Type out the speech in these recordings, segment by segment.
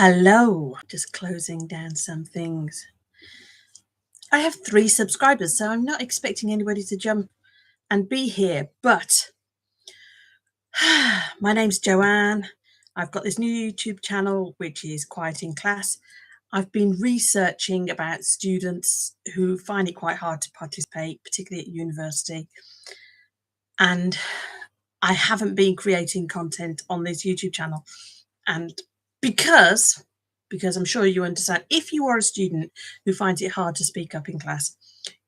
Hello, just closing down some things. I have 3 subscribers, so I'm not expecting anybody to jump and be here, but my name's Joanne. I've got this new YouTube channel, which is Quiet in Class. I've been researching about students who find it quite hard to participate, particularly at university. And I haven't been creating content on this YouTube channel. And because I'm sure you understand, if you are a student who finds it hard to speak up in class,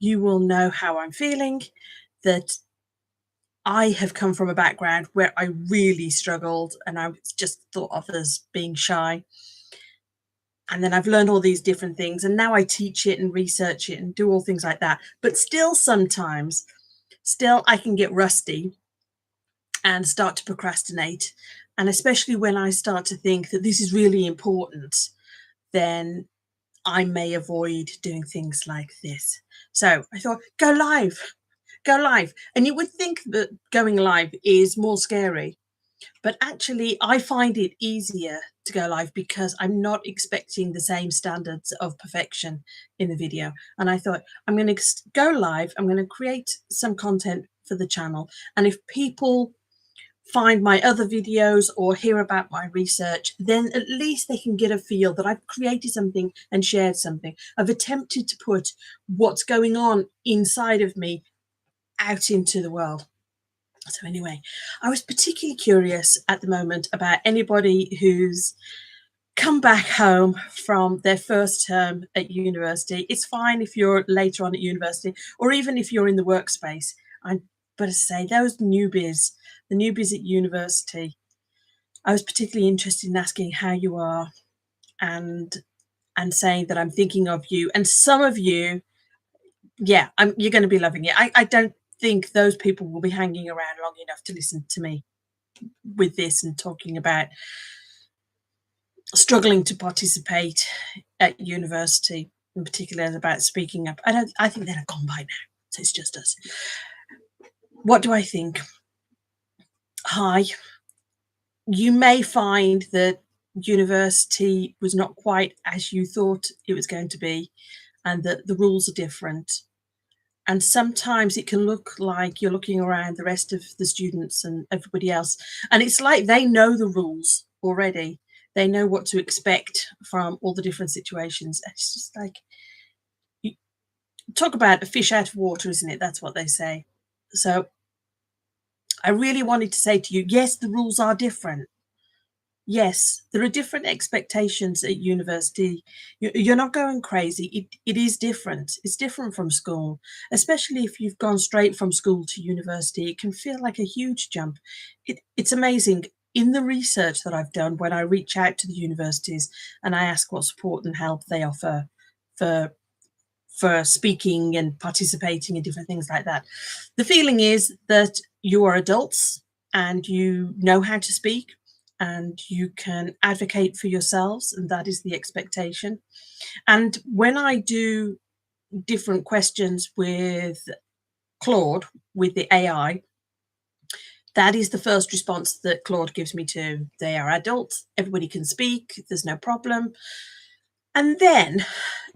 you will know how I'm feeling, that I have come from a background where I really struggled and I was just thought of as being shy. And then I've learned all these different things, and now I teach it and research it and do all things like that. But still, sometimes, I can get rusty and start to procrastinate. And especially when I start to think that this is really important, then I may avoid doing things like this. So I thought, go live. And you would think that going live is more scary, but actually I find it easier to go live because I'm not expecting the same standards of perfection in the video. And I thought, I'm going to go live, I'm going to create some content for the channel. And if people find my other videos or hear about my research, then at least they can get a feel that I've created something and shared something. I've attempted to put what's going on inside of me out into the world. So anyway, I was particularly curious at the moment about anybody who's come back home from their first term at university. It's fine if you're later on at university, or even if you're in the workspace. But to say, those newbies, the newbies at university, I was particularly interested in asking how you are and saying that I'm thinking of you. And some of you, yeah, you're going to be loving it. I don't think those people will be hanging around long enough to listen to me with this and talking about struggling to participate at university, in particular about speaking up. I think they're gone by now, so it's just us. What do I think? Hi. You may find that university was not quite as you thought it was going to be, and that the rules are different. And sometimes it can look like you're looking around the rest of the students and everybody else, and it's like they know the rules already. They know what to expect from all the different situations. It's just like, you talk about a fish out of water, isn't it? That's what they say. So I really wanted to say to you, yes, the rules are different. Yes, there are different expectations at university. You're not going crazy. It is different. It's different from school, especially if you've gone straight from school to university. It can feel like a huge jump. It's amazing. In the research that I've done, when I reach out to the universities and I ask what support and help they offer for speaking and participating in different things like that, the feeling is that you are adults and you know how to speak and you can advocate for yourselves, and that is the expectation. And when I do different questions with Claude, with the AI, that is the first response that Claude gives me to. They are adults, everybody can speak, there's no problem. And then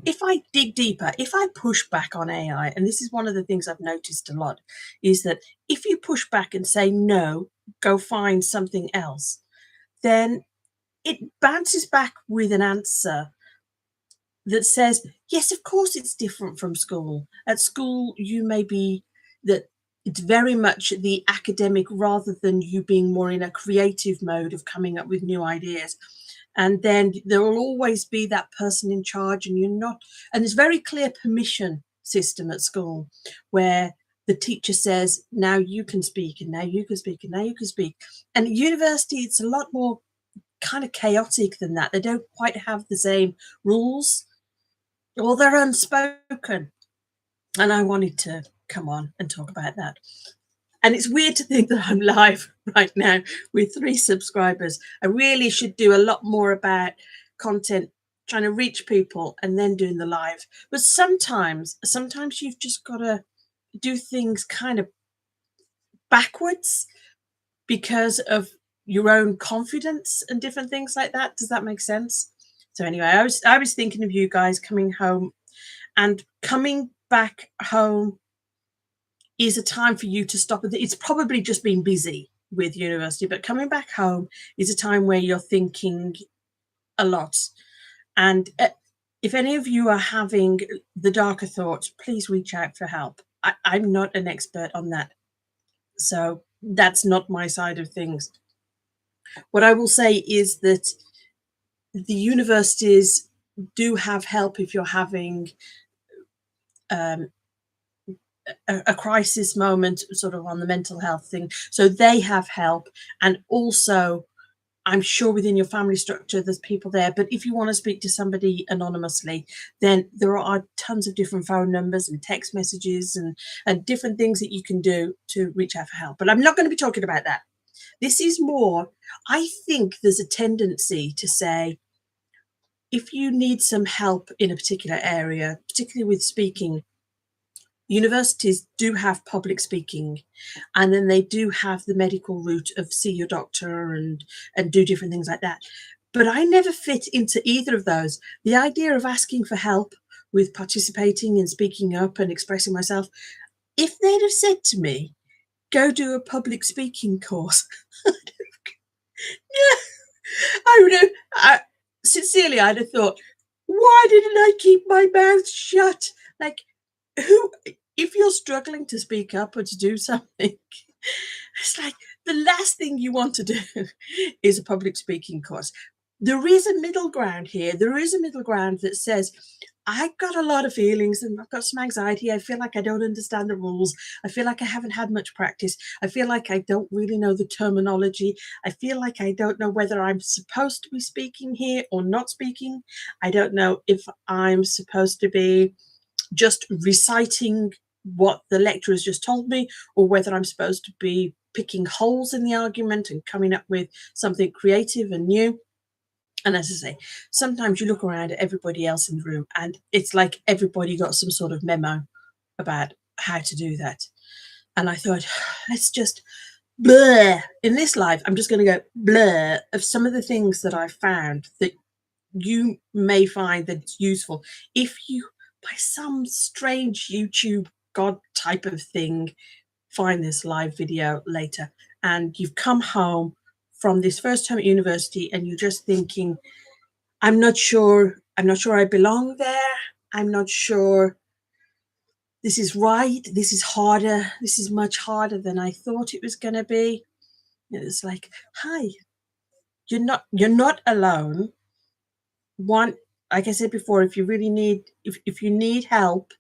if I dig deeper, if I push back on AI, and this is one of the things I've noticed a lot, is that if you push back and say, no, go find something else, then it bounces back with an answer that says, yes, of course it's different from school. At school, you may be that it's very much the academic rather than you being more in a creative mode of coming up with new ideas. And then there will always be that person in charge, and you're not, and there's very clear permission system at school where the teacher says, now you can speak, and now you can speak, and now you can speak. And at university, it's a lot more kind of chaotic than that. They don't quite have the same rules, or they're unspoken. And I wanted to come on and talk about that. And it's weird to think that I'm live right now with 3 subscribers. I really should do a lot more about content, trying to reach people and then doing the live. But sometimes you've just got to do things kind of backwards because of your own confidence and different things like that. Does that make sense? So anyway, I was thinking of you guys coming home, and coming back home is a time for you to stop. It's probably just been busy with university, but coming back home is a time where you're thinking a lot. And if any of you are having the darker thoughts, please reach out for help. I'm not an expert on that, so that's not my side of things. What I will say is that the universities do have help if you're having um, a crisis moment, sort of on the mental health thing. So they have help, and also I'm sure within your family structure there's people there. But if you want to speak to somebody anonymously, then there are tons of different phone numbers and text messages and different things that you can do to reach out for help. But I'm not going to be talking about that. This is more, I think there's a tendency to say, if you need some help in a particular area, particularly with speaking, universities do have public speaking, and then they do have the medical route of see your doctor and do different things like that. But I never fit into either of those. The idea of asking for help with participating and speaking up and expressing myself, if they'd have said to me, go do a public speaking course, I would have, sincerely, I'd have thought, why didn't I keep my mouth shut? Like, who, if you're struggling to speak up or to do something, it's like the last thing you want to do is a public speaking course. There is a middle ground here. There is a middle ground that says, I've got a lot of feelings and I've got some anxiety. I feel like I don't understand the rules. I feel like I haven't had much practice. I feel like I don't really know the terminology. I feel like I don't know whether I'm supposed to be speaking here or not speaking. I don't know if I'm supposed to be just reciting what the lecturer has just told me, or whether I'm supposed to be picking holes in the argument and coming up with something creative and new. And as I say, sometimes you look around at everybody else in the room and it's like everybody got some sort of memo about how to do that. And I thought, let's just blur in this life. I'm just going to go blur of some of the things that I found that you may find that's useful. If you, by some strange YouTube God type of thing, find this live video later and you've come home from this first term at university and you're just thinking, I'm not sure I belong there. I'm not sure this is right. This is harder. This is much harder than I thought it was going to be. It's like, hi, you're not alone. One, like I said before, if you really need, if you need help,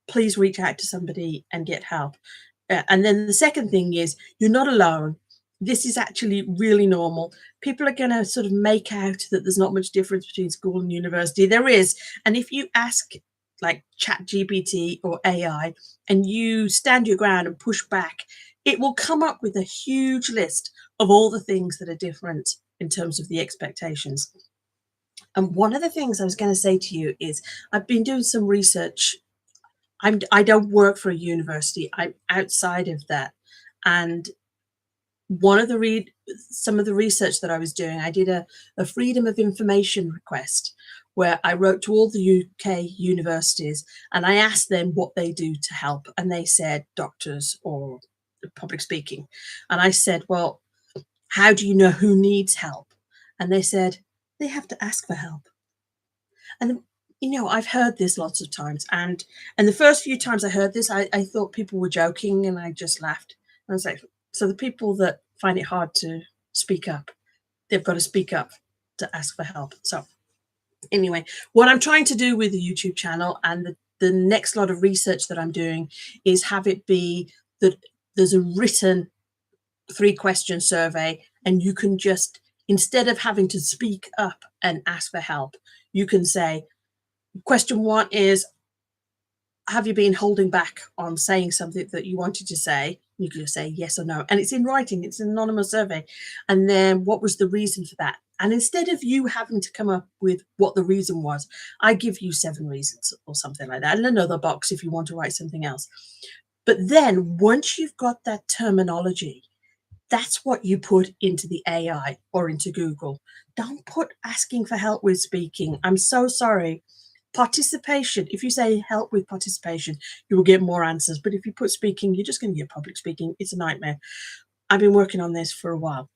please reach out to somebody and get help. And then the second thing is, you're not alone. This is actually really normal. People are going to sort of make out that there's not much difference between school and university. There is. And if you ask like ChatGPT or AI and you stand your ground and push back, it will come up with a huge list of all the things that are different in terms of the expectations. And one of the things I was going to say to you is, I've been doing some research. I don't work for a university. I'm outside of that. And one of the some of the research that I was doing, I did a freedom of information request where I wrote to all the UK universities and I asked them what they do to help. And they said doctors or public speaking. And I said, well, how do you know who needs help? And they said, they have to ask for help. And I've heard this lots of times, and the first few times I heard this, I thought people were joking, and I just laughed. I was like, so the people that find it hard to speak up, they've got to speak up to ask for help. So anyway, what I'm trying to do with the YouTube channel and the next lot of research that I'm doing is have it be that there's a written 3-question survey, and you can just, instead of having to speak up and ask for help, you can say, question 1 is, have you been holding back on saying something that you wanted to say? You can just say yes or no. And it's in writing, it's an anonymous survey. And then what was the reason for that? And instead of you having to come up with what the reason was, I give you 7 reasons or something like that, and another box if you want to write something else. But then once you've got that terminology, That's what you put into the AI or into Google. Don't put asking for help with speaking. I'm so sorry. Participation, if you say help with participation, you will get more answers. But if you put speaking, you're just going to get public speaking. It's a nightmare. I've been working on this for a while.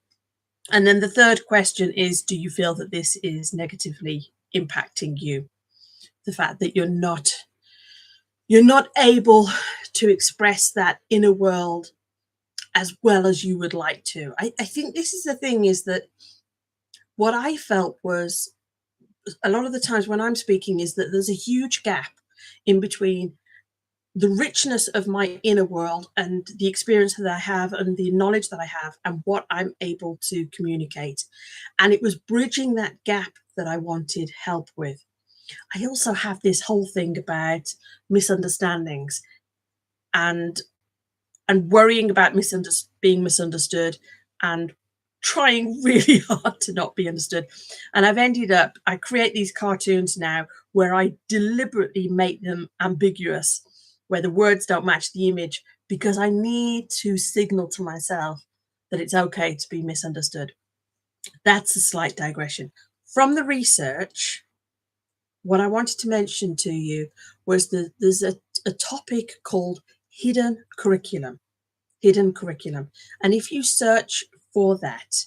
And then the third question is, do you feel that this is negatively impacting you? The fact that you're not able to express that inner world as well as you would like to. I think this is the thing, is that what I felt was a lot of the times when I'm speaking is that there's a huge gap in between the richness of my inner world and the experience that I have and the knowledge that I have and what I'm able to communicate. And it was bridging that gap that I wanted help with. I also have this whole thing about misunderstandings and worrying about being misunderstood and trying really hard to not be understood. And I create these cartoons now where I deliberately make them ambiguous, where the words don't match the image, because I need to signal to myself that it's okay to be misunderstood. That's a slight digression. From the research, what I wanted to mention to you was that there's a topic called hidden curriculum. Hidden curriculum. And if you search for that,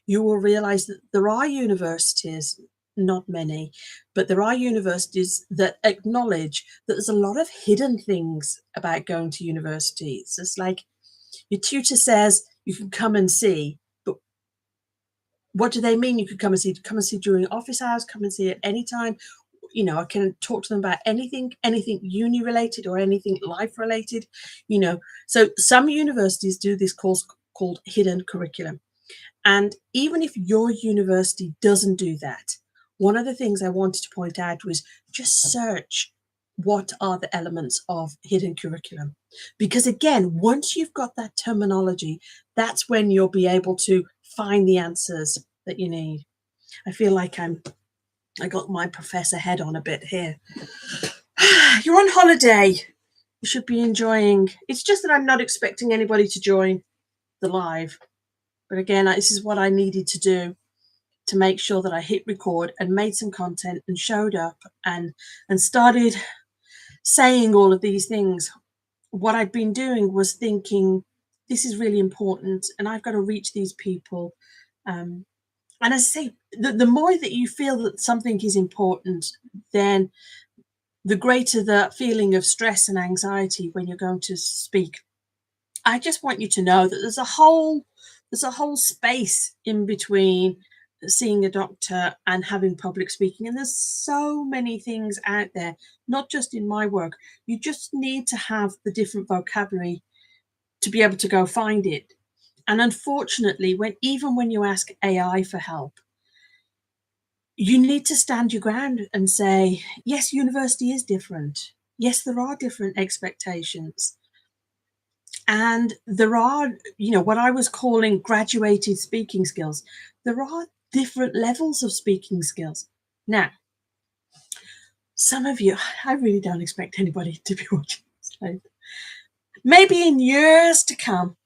you will realize that there are universities, not many, but there are universities that acknowledge that there's a lot of hidden things about going to university. It's just like your tutor says you can come and see, but what do they mean you could come and see? Come and see during office hours, come and see at any time. I can talk to them about anything uni related or anything life related. So some universities do this course called hidden curriculum. And even if your university doesn't do that, one of the things I wanted to point out was just search what are the elements of hidden curriculum. Because again, once you've got that terminology, that's when you'll be able to find the answers that you need. I feel like I got my professor head on a bit here. You're on holiday. You should be enjoying. It's just that I'm not expecting anybody to join the live. But again, this is what I needed to do to make sure that I hit record and made some content and showed up and started saying all of these things. What I'd been doing was thinking, this is really important and I've got to reach these people. And as I say, the more that you feel that something is important, then the greater the feeling of stress and anxiety when you're going to speak. I just want you to know that there's a whole space in between seeing a doctor and having public speaking. And there's so many things out there, not just in my work. You just need to have the different vocabulary to be able to go find it. And unfortunately, even when you ask AI for help, you need to stand your ground and say, yes, university is different. Yes, there are different expectations. And there are, what I was calling graduated speaking skills. There are different levels of speaking skills. Now, some of you, I really don't expect anybody to be watching this live. Maybe in years to come,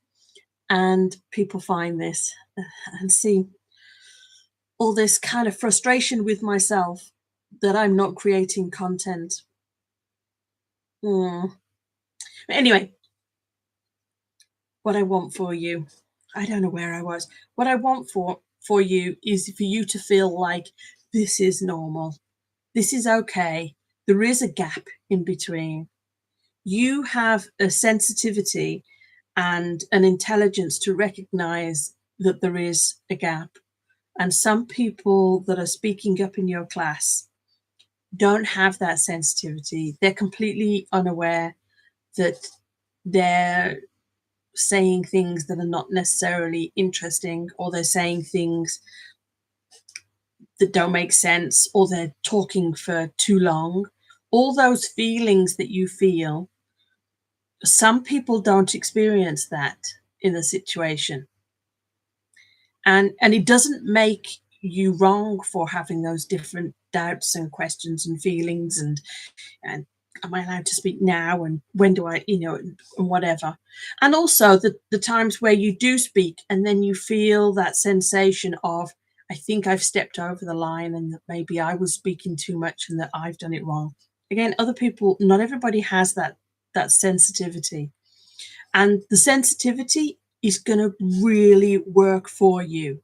and people find this and see all this kind of frustration with myself that I'm not creating content. Anyway, what I want for you, I don't know where I was. What I want for you is for you to feel like this is normal. This is okay. There is a gap in between. You have a sensitivity and an intelligence to recognize that there is a gap. And some people that are speaking up in your class don't have that sensitivity. They're completely unaware that they're saying things that are not necessarily interesting, or they're saying things that don't make sense, or they're talking for too long. All those feelings that you feel, some people don't experience that in the situation. And it doesn't make you wrong for having those different doubts and questions and feelings and am I allowed to speak now, and when do I, and whatever. And also the times where you do speak and then you feel that sensation of, I think I've stepped over the line and that maybe I was speaking too much and that I've done it wrong. Again, other people, not everybody has that sensitivity. And the sensitivity is going to really work for you.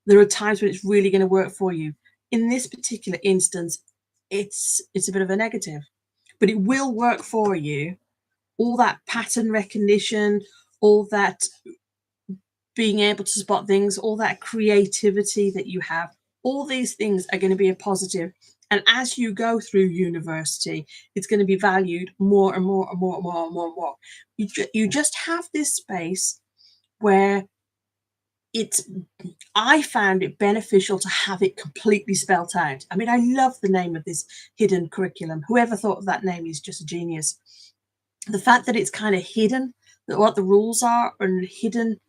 There are times when it's really going to work for you. In this particular instance, it's a bit of a negative, but it will work for you. All that pattern recognition, all that being able to spot things, all that creativity that you have, all these things are going to be a positive. And as you go through university, it's going to be valued more and more and more and more and more and more. You just have this space where it's, I found it beneficial to have it completely spelt out. I mean, I love the name of this hidden curriculum. Whoever thought of that name is just a genius. The fact that it's kind of hidden, that what the rules are and hidden,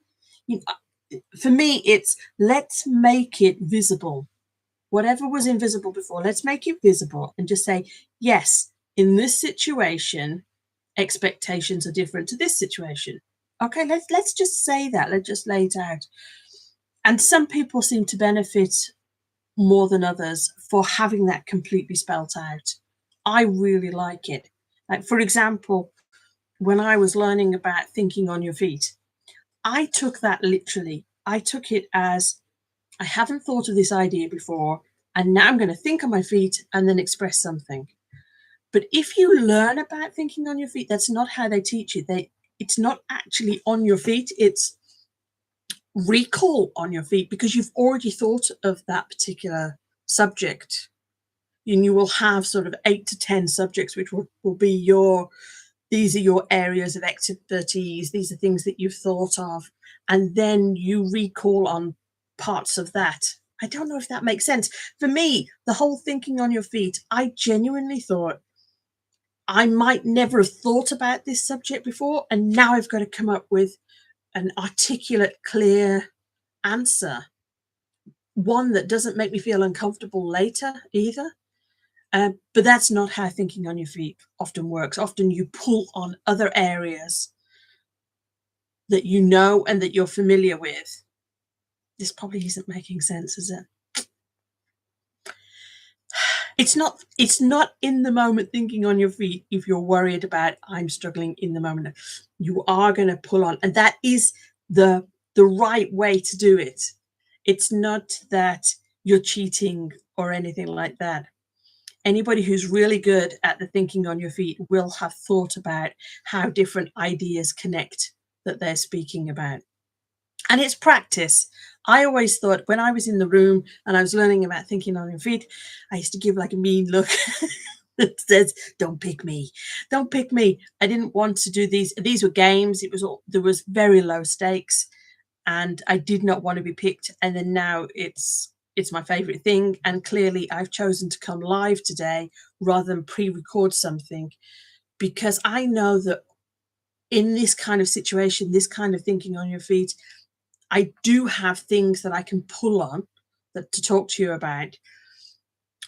for me, it's let's make it visible. Whatever was invisible before, let's make it visible and just say, yes, in this situation, expectations are different to this situation. Okay, let's just say that. Let's just lay it out. And some people seem to benefit more than others for having that completely spelt out. I really like it. Like, for example, when I was learning about thinking on your feet, I took that literally. I took it as, I haven't thought of this idea before, and now I'm going to think on my feet and then express something. But if you learn about thinking on your feet, that's not how they teach it. It's not actually on your feet, it's recall on your feet, because you've already thought of that particular subject. And you will have sort of 8 to 10 subjects, which will be these are your areas of expertise. These are things that you've thought of. And then you recall on parts of that. I don't know if that makes sense. For me, the whole thinking on your feet, I genuinely thought I might never have thought about this subject before. And now I've got to come up with an articulate, clear answer. One that doesn't make me feel uncomfortable later either. But that's not how thinking on your feet often works. Often you pull on other areas that you know and that you're familiar with. This probably isn't making sense, is it? It's not in the moment thinking on your feet if you're worried about, I'm struggling in the moment. You are going to pull on, and that is the right way to do it. It's not that you're cheating or anything like that. Anybody who's really good at the thinking on your feet will have thought about how different ideas connect that they're speaking about. And it's practice. I always thought when I was in the room and I was learning about thinking on your feet, I used to give like a mean look that says, don't pick me. Don't pick me. I didn't want to do these. These were games. There was very low stakes and I did not want to be picked. And then now it's my favorite thing. And clearly I've chosen to come live today rather than pre-record something, because I know that in this kind of situation, this kind of thinking on your feet, I do have things that I can pull on to talk to you about,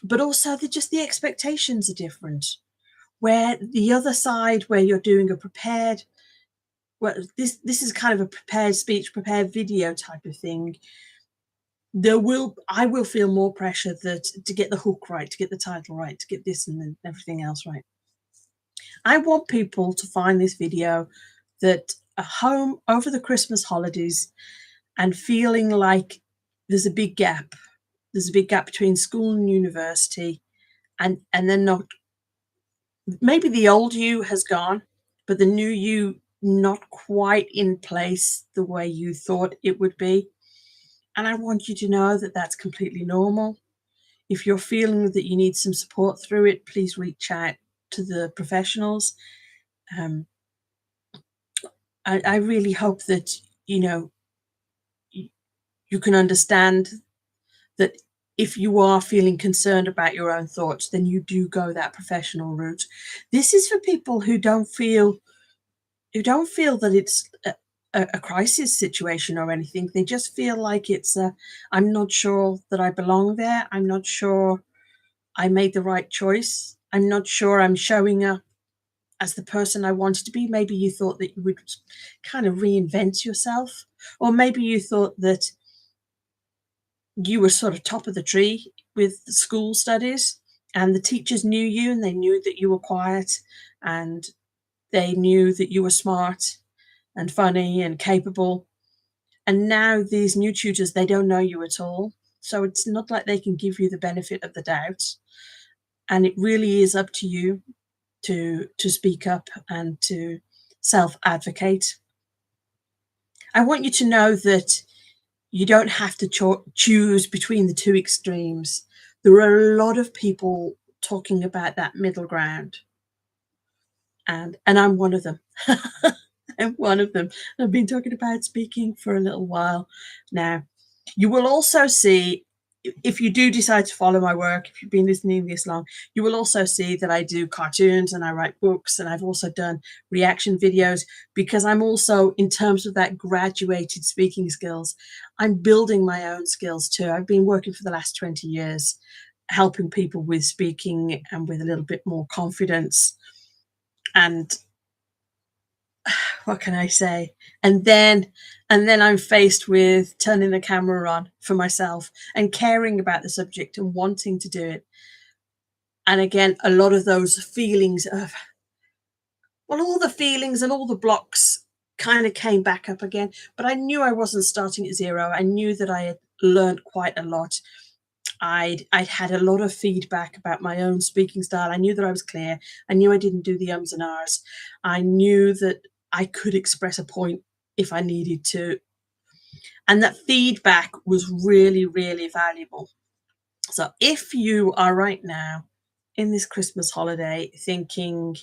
but also the expectations are different. Where the other side, where you're doing a prepared, well, this is kind of a prepared speech, prepared video type of thing. I will feel more pressure to get the hook right, to get the title right, to get this and then everything else right. I want people to find this video that are home over the Christmas holidays and feeling like there's a big gap. There's a big gap between school and university, and then not, maybe the old you has gone, but the new you not quite in place the way you thought it would be. And I want you to know that that's completely normal. If you're feeling that you need some support through it, please reach out to the professionals. I really hope that, you can understand that if you are feeling concerned about your own thoughts, then you do go that professional route. This is for people who don't feel that it's a crisis situation or anything. They just feel like it's I'm not sure that I belong there. I'm not sure I made the right choice. I'm not sure I'm showing up as the person I wanted to be. Maybe you thought that you would kind of reinvent yourself, or maybe you thought that you were sort of top of the tree with the school studies and the teachers knew you and they knew that you were quiet and they knew that you were smart and funny and capable. And now these new tutors, they don't know you at all. So it's not like they can give you the benefit of the doubt. And it really is up to you to speak up and to self-advocate. I want you to know that you don't have to choose between the two extremes. There are a lot of people talking about that middle ground, and I'm one of them. I'm one of them. I've been talking about speaking for a little while now. You will also see, if you do decide to follow my work, if you've been listening this long, you will also see that I do cartoons and I write books, and I've also done reaction videos, because I'm also, in terms of that graduated speaking skills, I'm building my own skills too. I've been working for the last 20 years, helping people with speaking and with a little bit more confidence. And what can I say? And then I'm faced with turning the camera on for myself and caring about the subject and wanting to do it. And again, a lot of those feelings of, well, all the feelings and all the blocks kind of came back up again. But I knew I wasn't starting at zero. I knew that I had learned quite a lot. I'd had a lot of feedback about my own speaking style. I knew that I was clear. I knew I didn't do the ums and ahs. I knew that I could express a point if I needed to. And that feedback was really, really valuable. So if you are right now in this Christmas holiday thinking,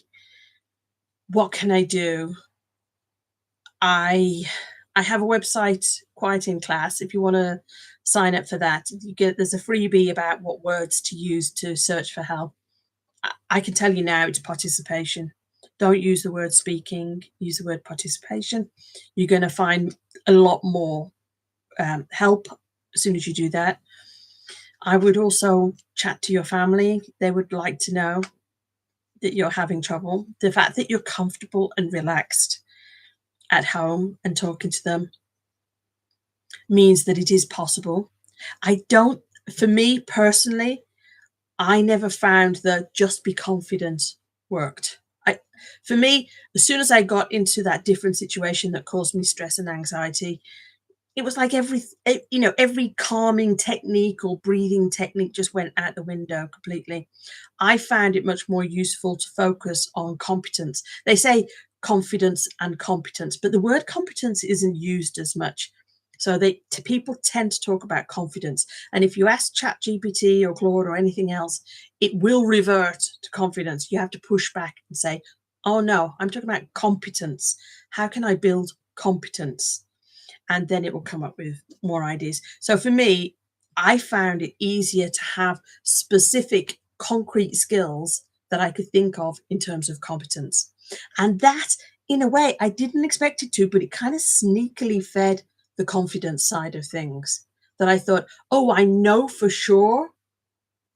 what can I do? I have a website, Quiet in Class. If you want to sign up for that, there's a freebie about what words to use to search for help. I can tell you now, it's participation. Don't use the word speaking, use the word participation. You're going to find a lot more help as soon as you do that. I would also chat to your family. They would like to know that you're having trouble. The fact that you're comfortable and relaxed at home and talking to them means that it is possible. For me personally, I never found that just be confident worked. For me, as soon as I got into that different situation that caused me stress and anxiety, it was like every calming technique or breathing technique just went out the window completely. I found it much more useful to focus on competence. They say confidence and competence, but the word competence isn't used as much. So people tend to talk about confidence. And if you ask ChatGPT or Claude or anything else, it will revert to confidence. You have to push back and say, oh no, I'm talking about competence. How can I build competence? And then it will come up with more ideas. So for me, I found it easier to have specific concrete skills that I could think of in terms of competence. And that, in a way, I didn't expect it to, but it kind of sneakily fed the confidence side of things, that I thought, oh, I know for sure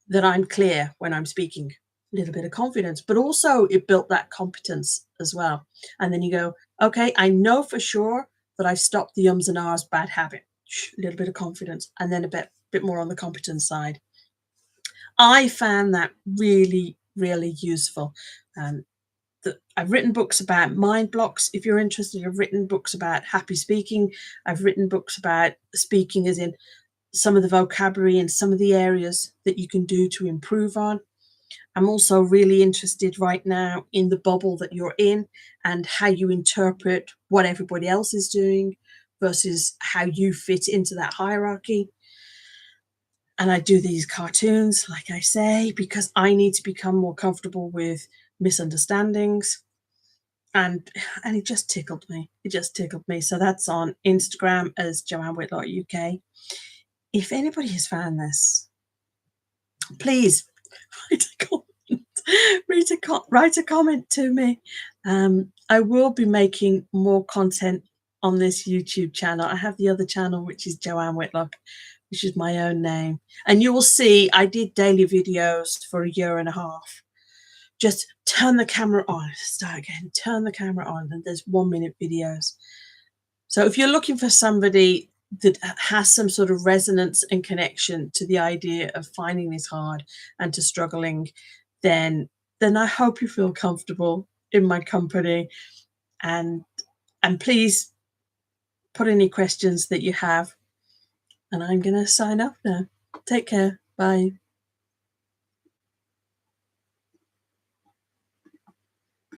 that I'm clear when I'm speaking. A little bit of confidence, but also it built that competence as well. And then you go, okay, I know for sure that I've stopped the ums and ahs bad habit. A little bit of confidence, and then a bit more on the competence side. I found that really, really useful. I've written books about mind blocks. If you're interested, I've written books about happy speaking. I've written books about speaking as in some of the vocabulary and some of the areas that you can do to improve on. I'm also really interested right now in the bubble that you're in and how you interpret what everybody else is doing versus how you fit into that hierarchy. And I do these cartoons, like I say, because I need to become more comfortable with misunderstandings. And it just tickled me. It just tickled me. So that's on Instagram as Joanne Whitlock UK. If anybody has found this, please write a comment. Write a comment to me. I will be making more content on this YouTube channel. I have the other channel, which is Joanne Whitlock, which is my own name. And you will see I did daily videos for a year and a half. just turn the camera on, start again, turn the camera on, and there's 1-minute videos. So if you're looking for somebody that has some sort of resonance and connection to the idea of finding this hard and to struggling, then I hope you feel comfortable in my company, and please put any questions that you have. And I'm going to sign off now. Take care. Bye.